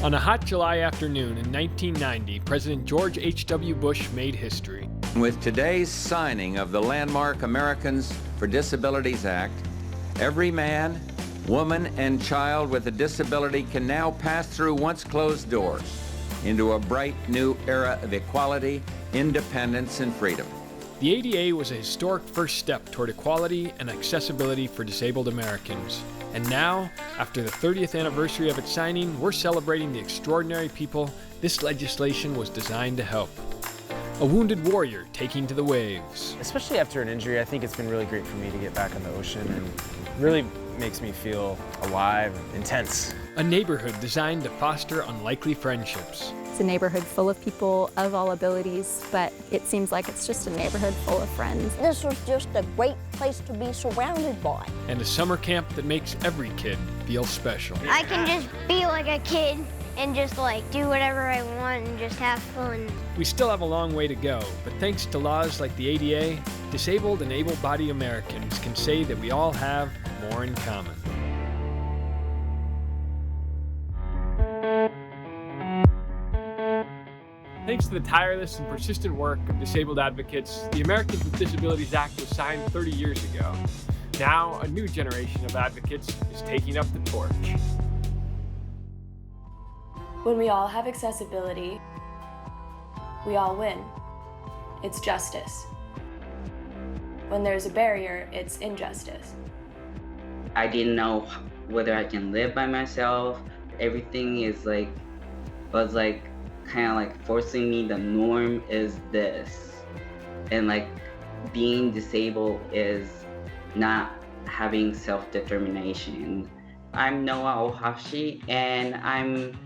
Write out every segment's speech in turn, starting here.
On a hot July afternoon in 1990, President George H.W. Bush made history. With today's signing of the landmark Americans for Disabilities Act, every man, woman, and child with a disability can now pass through once closed doors into a bright new era of equality, independence, and freedom. The ADA was a historic first step toward equality and accessibility for disabled Americans. And now, after the 30th anniversary of its signing, we're celebrating the extraordinary people this legislation was designed to help. A wounded warrior taking to the waves. Especially after an injury, I think it's been really great for me to get back on the ocean, and really makes me feel alive and intense. A neighborhood designed to foster unlikely friendships. It's a neighborhood full of people of all abilities, but it seems like it's just a neighborhood full of friends. This was just a great place to be surrounded by. And a summer camp that makes every kid feel special. I can just be like a kid and just do whatever I want and just have fun. We still have a long way to go, but thanks to laws like the ADA, disabled and able-bodied Americans can say that we all have more in common. Thanks to the tireless and persistent work of disabled advocates, the Americans with Disabilities Act was signed 30 years ago. Now, a new generation of advocates is taking up the torch. When we all have accessibility, we all win. It's justice. When there's a barrier, it's injustice. I didn't know whether I can live by myself. Everything was kind of forcing me. The norm is this, and being disabled is not having self-determination. I'm Noah Ohashi, and I'm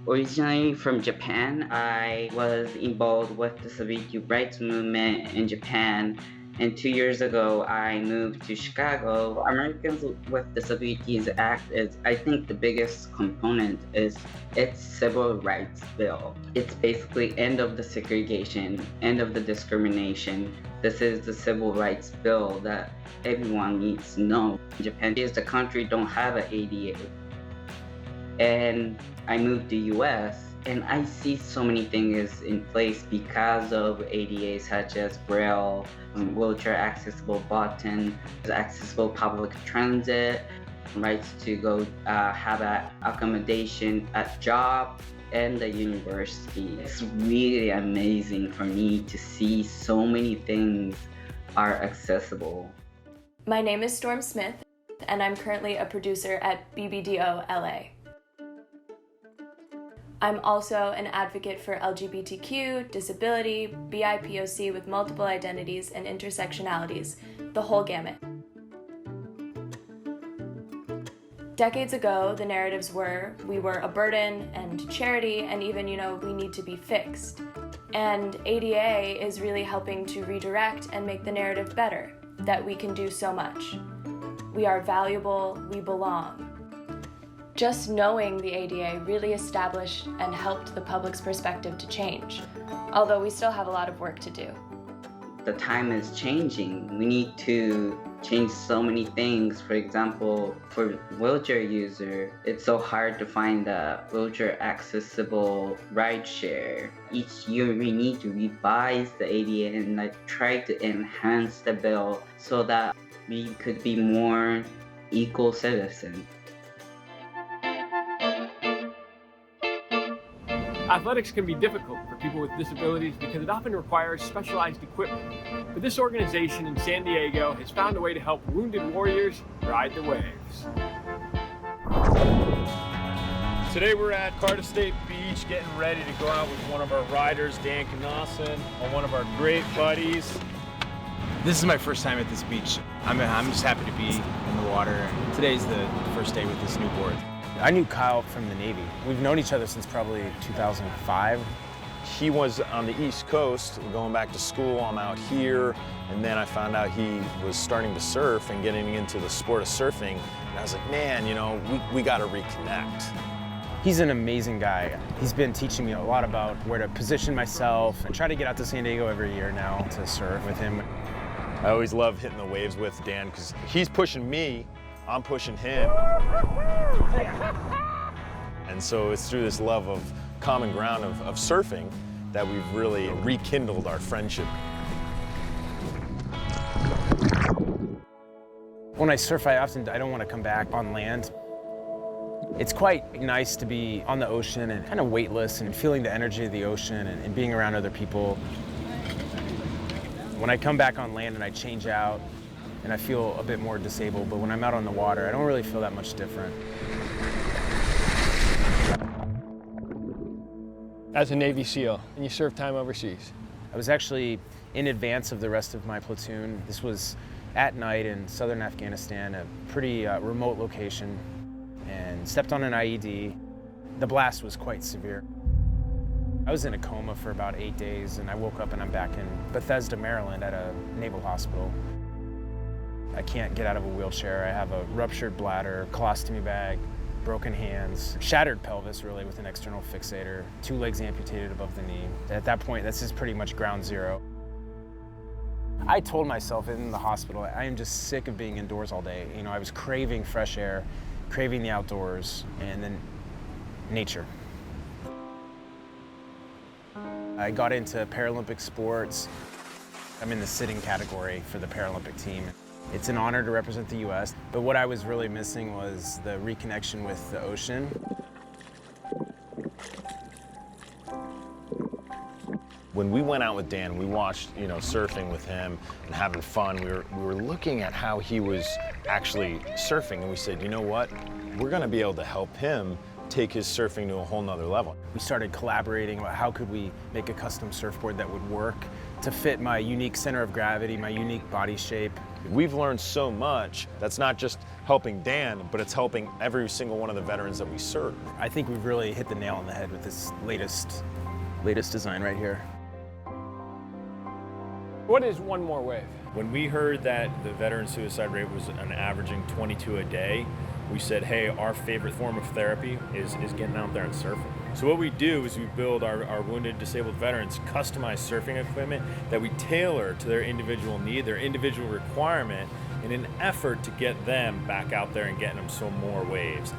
originally from Japan. I was involved with the disability rights movement in Japan, and 2 years ago I moved to Chicago. Americans with Disabilities Act is, I think, the biggest component is its civil rights bill. It's basically end of the segregation, end of the discrimination. This is the civil rights bill that everyone needs to know. Japan is the country don't have an ADA. And I moved to US, and I see so many things in place because of ADA, such as Braille, wheelchair accessible button, accessible public transit, rights to go have an accommodation at job and the university. It's really amazing for me to see so many things are accessible. My name is Storm Smith, and I'm currently a producer at BBDO LA. I'm also an advocate for LGBTQ, disability, BIPOC with multiple identities and intersectionalities, the whole gamut. Decades ago, the narratives were, we were a burden and charity, and even, we need to be fixed. And ADA is really helping to redirect and make the narrative better, that we can do so much. We are valuable, we belong. Just knowing the ADA really established and helped the public's perspective to change, although we still have a lot of work to do. The time is changing. We need to change so many things. For example, for wheelchair user, it's so hard to find a wheelchair accessible rideshare. Each year we need to revise the ADA and try to enhance the bill so that we could be more equal citizens. Athletics can be difficult for people with disabilities because it often requires specialized equipment. But this organization in San Diego has found a way to help wounded warriors ride the waves. Today we're at Cardiff State Beach getting ready to go out with one of our riders, Dan Knosson, and one of our great buddies. This is my first time at this beach. I'm just happy to be in the water. Today's the first day with this new board. I knew Kyle from the Navy. We've known each other since probably 2005. He was on the East Coast, going back to school. I'm out here, and then I found out he was starting to surf and getting into the sport of surfing. And I was like, man, we got to reconnect. He's an amazing guy. He's been teaching me a lot about where to position myself. I try to get out to San Diego every year now to surf with him. I always love hitting the waves with Dan because he's pushing me, I'm pushing him. And And so it's through this love of common ground of surfing that we've really rekindled our friendship. When I surf, I don't want to come back on land. It's quite nice to be on the ocean and kind of weightless and feeling the energy of the ocean and being around other people. When I come back on land and I change out and I feel a bit more disabled, but when I'm out on the water, I don't really feel that much different. As a Navy SEAL, and you served time overseas? I was actually in advance of the rest of my platoon. This was at night in southern Afghanistan, a pretty remote location, and stepped on an IED. The blast was quite severe. I was in a coma for about 8 days, and I woke up and I'm back in Bethesda, Maryland at a naval hospital. I can't get out of a wheelchair. I have a ruptured bladder, colostomy bag, broken hands, shattered pelvis really with an external fixator, 2 legs amputated above the knee. At that point, this is pretty much ground zero. I told myself in the hospital, I am just sick of being indoors all day. You know, I was craving fresh air, craving the outdoors, and then nature. I got into Paralympic sports. I'm in the sitting category for the Paralympic team. It's an honor to represent the US, but what I was really missing was the reconnection with the ocean. When we went out with Dan, we watched, surfing with him and having fun. We were looking at how he was actually surfing, and we said, you know what? We're gonna be able to help him take his surfing to a whole nother level. We started collaborating about how could we make a custom surfboard that would work to fit my unique center of gravity, my unique body shape. We've learned so much that's not just helping Dan, but it's helping every single one of the veterans that we serve. I think we've really hit the nail on the head with this latest design right here. What is One More Wave? When we heard that the veteran suicide rate was averaging 22 a day, we said, hey, our favorite form of therapy is getting out there and surfing. So what we do is we build our wounded, disabled veterans customized surfing equipment that we tailor to their individual need, their individual requirement, in an effort to get them back out there and getting them some more waves.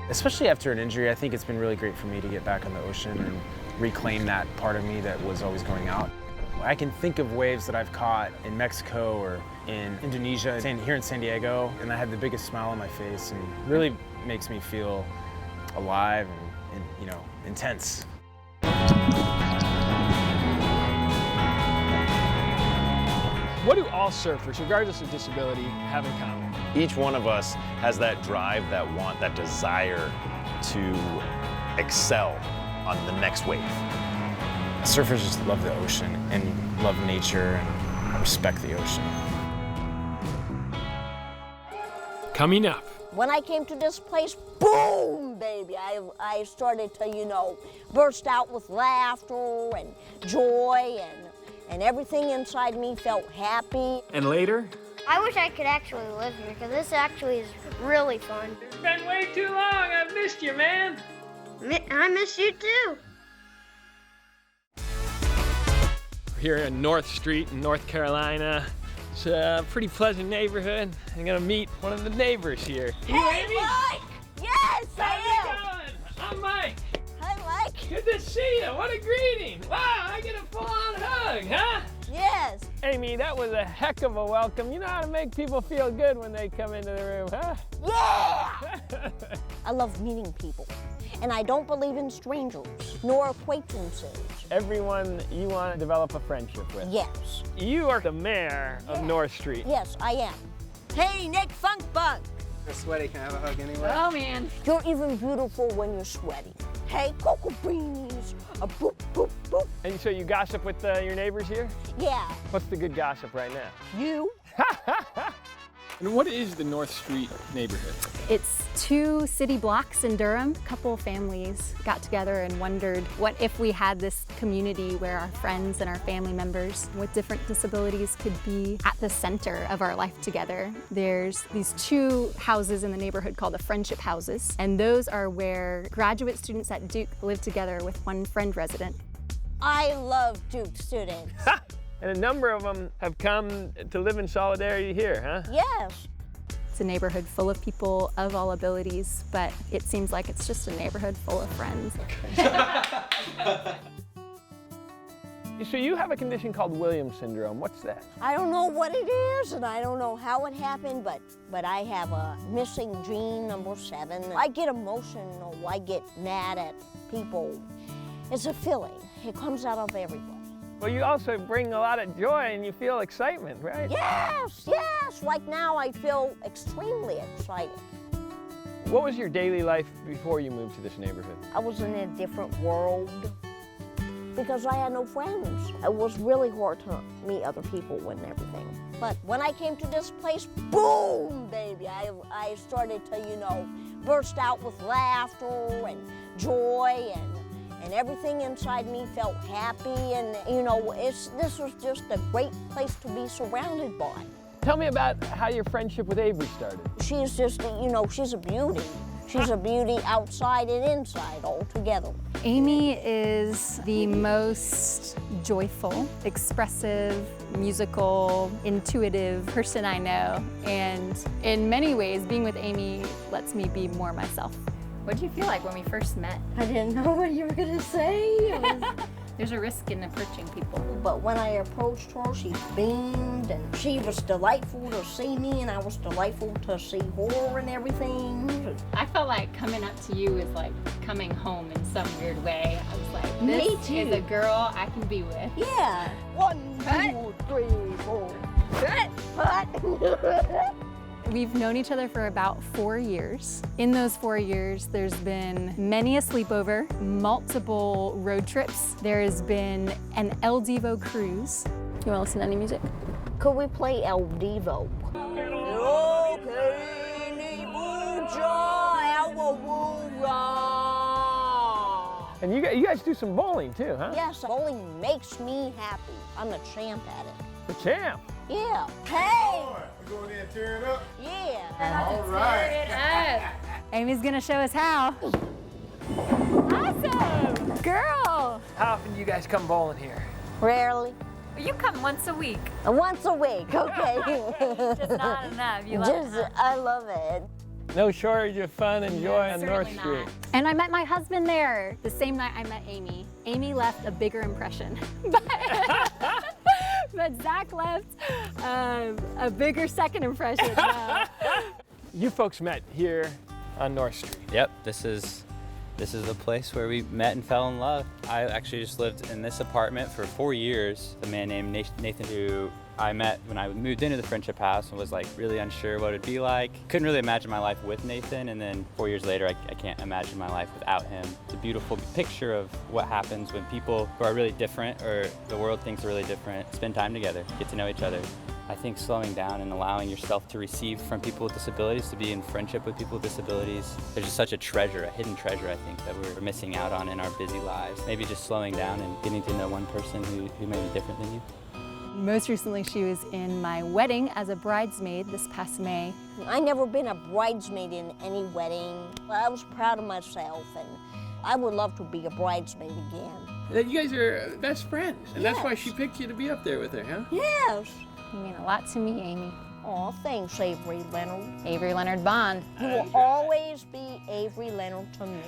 Especially after an injury, I think it's been really great for me to get back on the ocean and reclaim that part of me that was always going out. I can think of waves that I've caught in Mexico or in Indonesia, here in San Diego, and I have the biggest smile on my face and really makes me feel alive and intense. What do all surfers, regardless of disability, have in common? Each one of us has that drive, that want, that desire to excel on the next wave. Surfers just love the ocean and love nature and respect the ocean. Coming up. When I came to this place, boom, baby, I started to, burst out with laughter and joy, and everything inside me felt happy. And later? I wish I could actually live here, because this actually is really fun. It's been way too long. I've missed you, man. I miss you too. Here in North Street in North Carolina. It's a pretty pleasant neighborhood. I'm gonna meet one of the neighbors here. Hey, Mike! Yes, I am! How's it going? I'm Mike. Hi, Mike. Good to see you. What a greeting. Wow, I get a full-on hug, huh? Yes. Amy, that was a heck of a welcome. You know how to make people feel good when they come into the room, huh? Yeah! I love meeting people. And I don't believe in strangers, nor acquaintances. Everyone you want to develop a friendship with. Yes. You are the mayor of North Street. Yes, I am. Hey, Nick Funkbug. You're sweaty, can I have a hug anyway? Oh, man. You're even beautiful when you're sweaty. Hey, cocoa beans, a boop, boop, boop. And so you gossip with your neighbors here? Yeah. What's the good gossip right now? You. And what is the North Street neighborhood? It's 2 city blocks in Durham. A couple families got together and wondered, what if we had this community where our friends and our family members with different disabilities could be at the center of our life together. There's these 2 houses in the neighborhood called the Friendship Houses, and those are where graduate students at Duke live together with one friend resident. I love Duke students. And a number of them have come to live in solidarity here, huh? Yes. It's a neighborhood full of people of all abilities, but it seems like it's just a neighborhood full of friends. So you have a condition called Williams syndrome. What's that? I don't know what it is, and I don't know how it happened, but I have a missing gene, number 7. I get emotional, I get mad at people. It's a feeling. It comes out of everybody. Well, you also bring a lot of joy and you feel excitement, right? Yes, yes. Like now I feel extremely excited. What was your daily life before you moved to this neighborhood? I was in a different world because I had no friends. It was really hard to meet other people and everything. But when I came to this place, boom, baby, I started to, you know, burst out with laughter and joy, and everything inside me felt happy, and you know, this was just a great place to be surrounded by. Tell me about how your friendship with Avery started. She's just, you know, she's a beauty. She's a beauty outside and inside all together. Amy is the most joyful, expressive, musical, intuitive person I know, and in many ways, being with Amy lets me be more myself. What did you feel like when we first met? I didn't know what you were gonna say. There's a risk in approaching people. But when I approached her, she beamed, and she was delightful to see me, and I was delightful to see her and everything. I felt like coming up to you was like coming home in some weird way. I was like, Me this too. is a girl I can be with. Yeah. 1, 2, 3, 4. Cut. We've known each other for about 4 years. In those 4 years, there's been many a sleepover, multiple road trips. There has been an El Divo cruise. You want to listen to any music? Could we play El Divo? And you guys do some bowling too, huh? Yes, bowling makes me happy. I'm a champ at it. The champ. Yeah. Hey! We're going in and tear it up. Yeah. All right. Amy's gonna show us how. Awesome! Girl! How often do you guys come bowling here? Rarely. You come once a week. Once a week, okay. Just not enough. You love Just, it. I love it. No shortage of fun and joy on North Certainly Street. not. And I met my husband there the same night I met Amy. Amy left a bigger impression. But Zach left a bigger second impression. You folks met here on North Street. Yep, this is the place where we met and fell in love. I actually just lived in this apartment for 4 years. A man named Nathan, who I met when I moved into the Friendship House and was like really unsure what it'd be like. Couldn't really imagine my life with Nathan, and then 4 years later, I can't imagine my life without him. It's a beautiful picture of what happens when people who are really different, or the world thinks are really different, spend time together, get to know each other. I think slowing down and allowing yourself to receive from people with disabilities, to be in friendship with people with disabilities, there's just such a treasure, a hidden treasure, I think, that we're missing out on in our busy lives. Maybe just slowing down and getting to know one person who may be different than you. Most recently, she was in my wedding as a bridesmaid this past May. I never been a bridesmaid in any wedding. I was proud of myself, and I would love to be a bridesmaid again. You guys are best friends, and Yes. that's why she picked you to be up there with her, huh? Yes. You mean a lot to me, Amy. Aw, thanks, Avery Leonard. Avery Leonard Bond. You will always be Avery Leonard to me.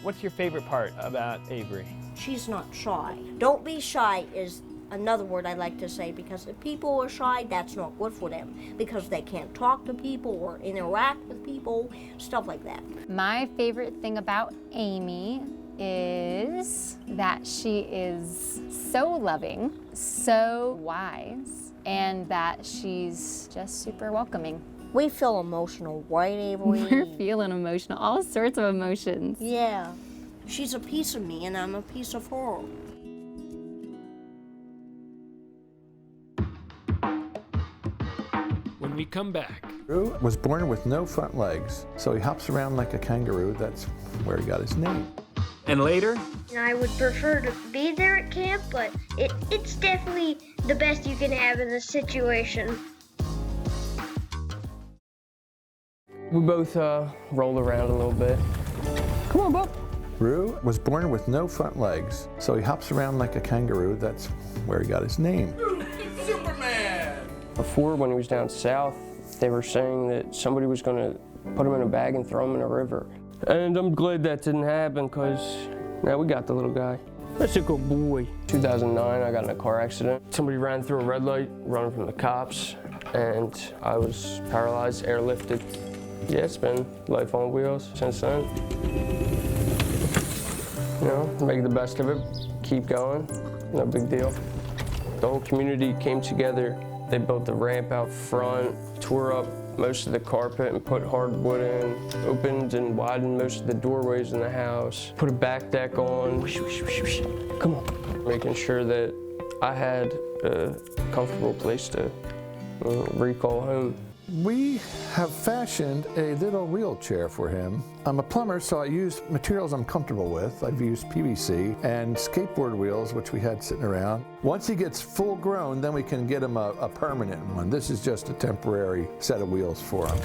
What's your favorite part about Avery? She's not shy. Don't be shy is another word I like to say, because if people are shy, that's not good for them, because they can't talk to people or interact with people, stuff like that. My favorite thing about Amy is that she is so loving, so wise, and that she's just super welcoming. We feel emotional, right, Avery? We're feeling emotional, all sorts of emotions. Yeah. She's a piece of me, and I'm a piece of her. When we come back, Drew was born with no front legs, so he hops around like a kangaroo. That's where he got his name. and later, I would prefer to be there at camp, but it's definitely the best you can have in this situation. We both rolled around a little bit. Come on, Bob. Rue was born with no front legs, so he hops around like a kangaroo. That's where he got his name. Before, when he was down south, They were saying that somebody was going to put him in a bag and throw him in a river. And I'm glad that didn't happen, because now we got the little guy. That's a good boy. 2009, I got in a car accident. Somebody ran through a red light, running from the cops, and I was paralyzed, airlifted. Yeah, it's been life on wheels since then. You know, make the best of it, keep going, no big deal. The whole community came together. They built the ramp out front, tore up most of the carpet and put hardwood in, opened and widened most of the doorways in the house, put a back deck on. Come on. Making sure that I had a comfortable place to recall home. We have fashioned a little wheelchair for him. I'm a plumber, so I used materials I'm comfortable with. I've used PVC and skateboard wheels, which we had sitting around. Once he gets full grown, then we can get him a permanent one. This is just a temporary set of wheels for him.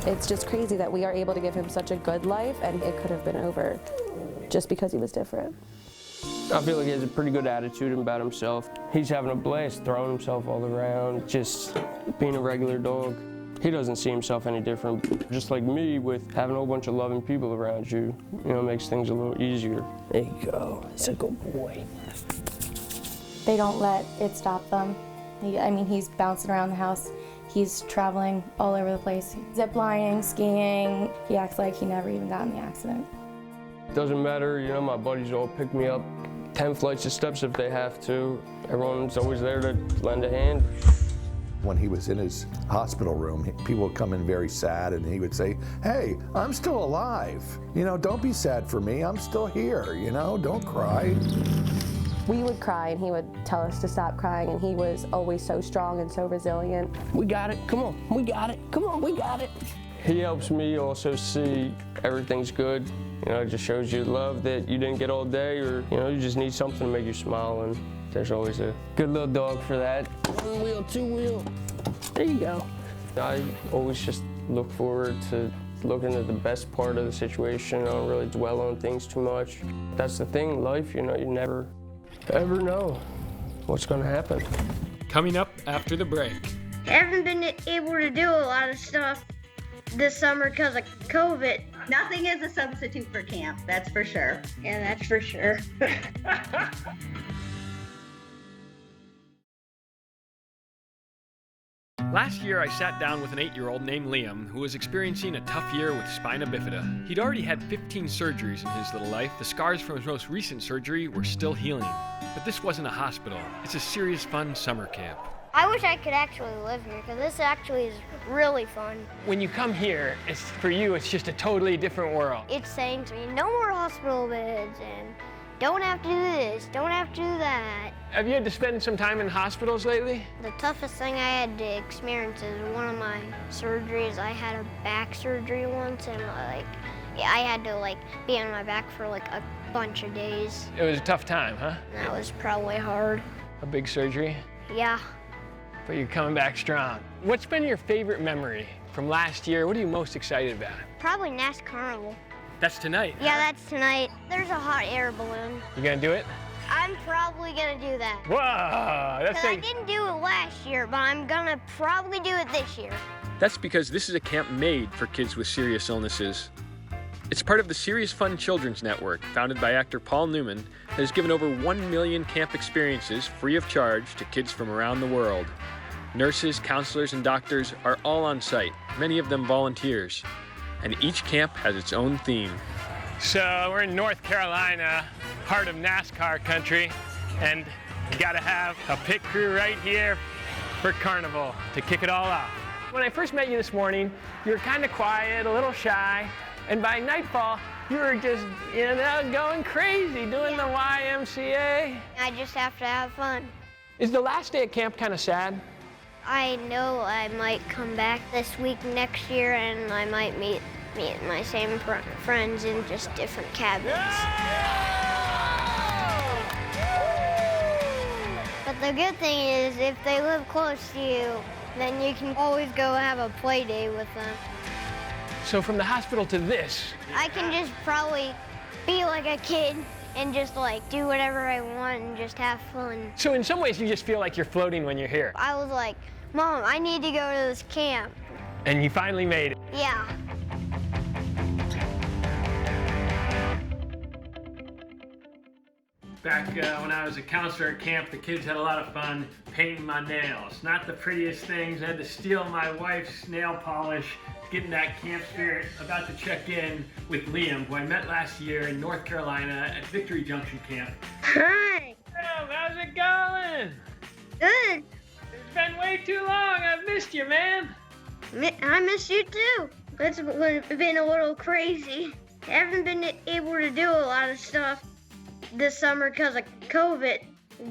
It's just crazy that we are able to give him such a good life, and it could have been over just because he was different. I feel like he has a pretty good attitude about himself. He's having a blast, throwing himself all around, just being a regular dog. He doesn't see himself any different. Just like me, with having a whole bunch of loving people around you, you know, makes things a little easier. There you go. It's a good boy. They don't let it stop them. I mean, he's bouncing around the house. He's traveling all over the place. Zip lining, skiing. He acts like he never even got in the accident. Doesn't matter, you know, my buddies all pick me up 10 flights of steps if they have to. Everyone's always there to lend a hand. When he was in his hospital room, people would come in very sad, and he would say, "Hey, I'm still alive. You know, don't be sad for me. I'm still here. You know, don't cry." We would cry, and he would tell us to stop crying, and he was always so strong and so resilient. We got it. Come on. We got it. Come on. We got it. He helps me also see everything's good. You know, it just shows you love that you didn't get all day, or, you know, you just need something to make you smile, and there's always a good little dog for that. One wheel, two wheel. There you go. I always just look forward to looking at the best part of the situation. I don't really dwell on things too much. That's the thing in life, you know, you never, ever know what's going to happen. Coming up after the break. I haven't been able to do a lot of stuff this summer because of COVID. Nothing is a substitute for camp, that's for sure. Yeah, that's for sure. Last year, I sat down with an 8-year-old named Liam who was experiencing a tough year with spina bifida. He'd already had 15 surgeries in his little life. The scars from his most recent surgery were still healing. But this wasn't a hospital. It's a serious, fun summer camp. I wish I could actually live here, because this actually is really fun. When you come here, for you, it's just a totally different world. It's saying to me, no more hospital beds, and don't have to do this, don't have to do that. Have you had to spend some time in hospitals lately? The toughest thing I had to experience is one of my surgeries. I had a back surgery once, and I had to be on my back for a bunch of days. It was a tough time, huh? That was probably hard. A big surgery? Yeah. But you're coming back strong. What's been your favorite memory from last year? What are you most excited about? Probably NAS Carnival. That's tonight. Yeah, that's tonight. There's a hot air balloon. You gonna do it? I'm probably gonna do that. Whoa, that's I didn't do it last year, but I'm gonna probably do it this year. That's because this is a camp made for kids with serious illnesses. It's part of the Serious Fun Children's Network, founded by actor Paul Newman, that has given over 1 million camp experiences free of charge to kids from around the world. Nurses, counselors, and doctors are all on site, many of them volunteers. And each camp has its own theme. So we're in North Carolina, heart of NASCAR country, and you gotta have a pit crew right here for Carnival to kick it all off. When I first met you this morning, you were kind of quiet, a little shy, and by nightfall, you were just, going crazy, doing the YMCA. I just have to have fun. Is the last day at camp kind of sad? I know I might come back this week next year, and I might meet my same friends in just different cabins. But the good thing is, if they live close to you, then you can always go have a play day with them. So from the hospital to this, I can just probably be like a kid and just do whatever I want and just have fun. So in some ways you just feel like you're floating when you're here. I was like, Mom, I need to go to this camp. And you finally made it. Yeah. Back when I was a counselor at camp, the kids had a lot of fun painting my nails. Not the prettiest things. I had to steal my wife's nail polish, getting that camp spirit. About to check in with Liam, who I met last year in North Carolina at Victory Junction Camp. Hi. How's it going? Good. It's been way too long. I've missed you, man. I miss you too. It's been a little crazy. I haven't been able to do a lot of stuff this summer because of COVID.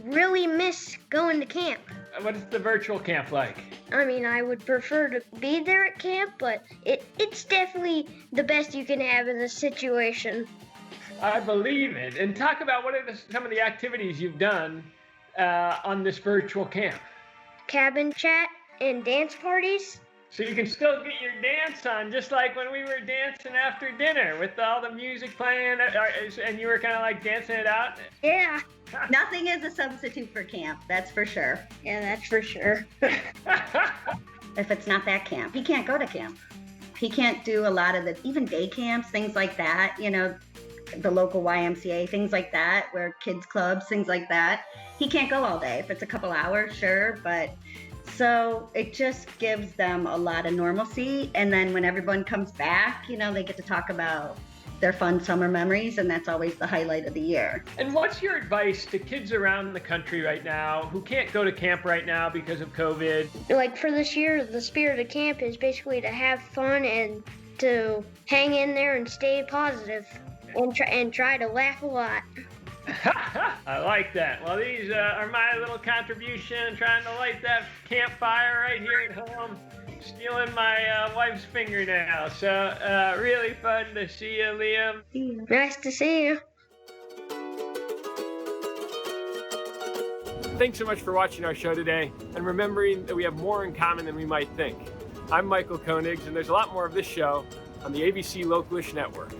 Really miss going to camp. What is the virtual camp like? I mean, I would prefer to be there at camp, but it's definitely the best you can have in this situation. I believe it. And talk about what are some of the activities you've done on this virtual camp. Cabin chat and dance parties. So you can still get your dance on, just like when we were dancing after dinner with all the music playing, and you were kind of like dancing it out? Yeah. Nothing is a substitute for camp, that's for sure. Yeah, that's for sure. If it's not that camp, he can't go to camp. He can't do a lot of even day camps, things like that, you know, the local YMCA, things like that, where kids clubs, things like that. He can't go all day. If it's a couple hours, sure, but so it just gives them a lot of normalcy. And then when everyone comes back, you know, they get to talk about their fun summer memories, and that's always the highlight of the year. And what's your advice to kids around the country right now who can't go to camp right now because of COVID? Like for this year, the spirit of camp is basically to have fun and to hang in there and stay positive and try to laugh a lot. I like that. Well, these are my little contribution, trying to light that campfire right here at home, stealing my wife's fingernail. So really fun to see you, Liam. Nice to see you. Thanks so much for watching our show today, and remembering that we have more in common than we might think. I'm Michael Koenigs, and there's a lot more of this show on the ABC Localish Network.